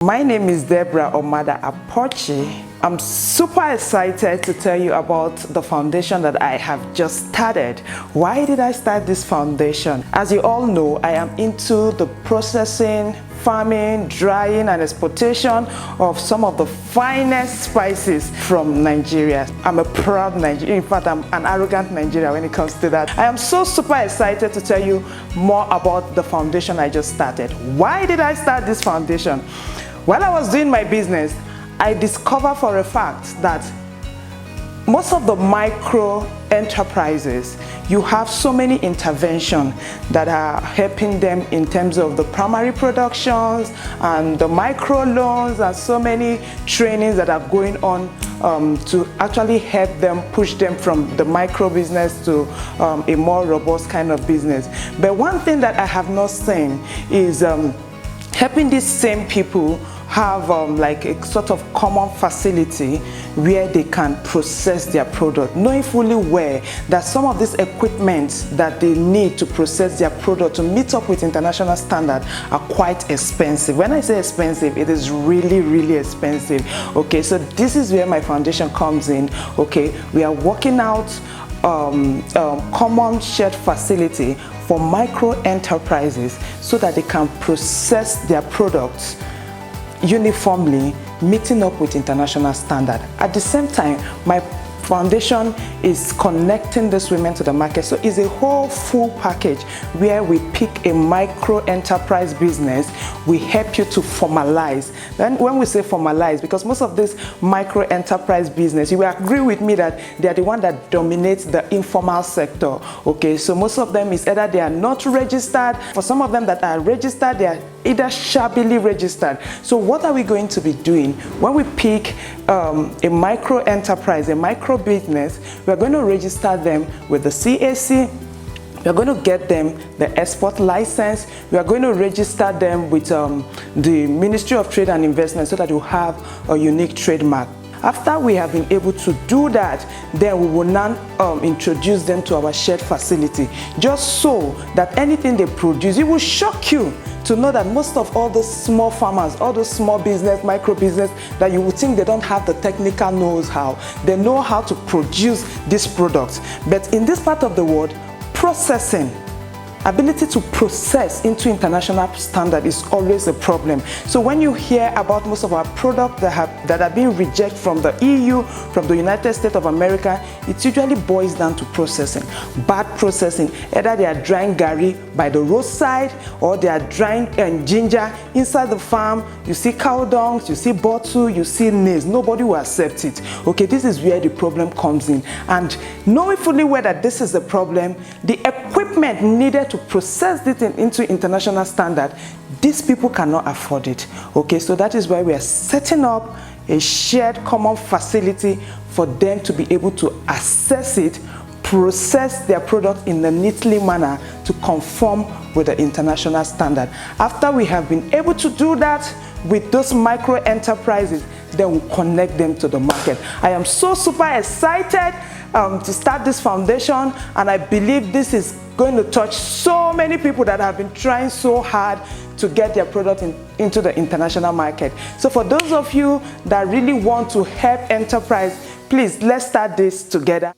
My name is Deborah Omada Apochi. I'm super excited to tell you about the foundation that I have just started. Why did I start this foundation? As you all know, I am into the processing, farming, drying, and exportation of some of the finest spices from Nigeria. I'm a proud Nigerian. In fact, I'm an arrogant Nigerian when it comes to that. I am so super excited to tell you more about the foundation I just started. Why did I start this foundation? While I was doing my business, I discovered for a fact that most of the micro enterprises, you have so many interventions that are helping them in terms of the primary productions and the micro loans and so many trainings that are going on to actually help them, push them from the micro business to a more robust kind of business. But one thing that I have not seen is helping these same people have like a sort of common facility where they can process their product, knowing fully well that some of this equipment that they need to process their product to meet up with international standard are quite expensive. When I say expensive, it is really, really expensive. Okay, so this is where my foundation comes in. Okay, we are working out common shared facility for micro enterprises so that they can process their products uniformly, meeting up with international standard. At the same time, my foundation is connecting these women to the market. So it's a whole full package where we pick a micro enterprise business, we help you to formalize. Then when we say formalize, because most of this micro enterprise business, you will agree with me that they are the one that dominates the informal sector. Okay, so most of them is either they are not registered, for some of them that are registered, they are either shabbily registered. So what are we going to be doing when we pick a micro enterprise, a micro business? We're going to register them with the CAC. We're going to get them the export license. We are going to register them with the Ministry of Trade and Investment so that you have a unique trademark. After we have been able to do that, then we will now introduce them to our shared facility, just so that anything they produce, it will shock you to know that most of all those small farmers, all those small business, micro business, that you would think they don't have the technical know-how. They know how to produce these products. But in this part of the world, processing, ability to process into international standard is always a problem. So when you hear about most of our products that are being rejected from the EU, from the United States of America, it usually boils down to processing. Bad processing. Either they are drying gari by the roadside, or they are drying ginger inside the farm. You see cow dung, you see bottle, you see nails. Nobody will accept it. Okay, this is where the problem comes in. And knowing fully well that this is the problem, the equipment needed to process it into international standard, these people cannot afford it. Okay, so that is why we are setting up a shared common facility for them to be able to access it, process their product in a neatly manner to conform with the international standard. After we have been able to do that with those micro enterprises, then we'll connect them to the market. I am so super excited to start this foundation, and I believe this is going to touch so many people that have been trying so hard to get their product into the international market. So for those of you that really want to help enterprise, please, let's start this together.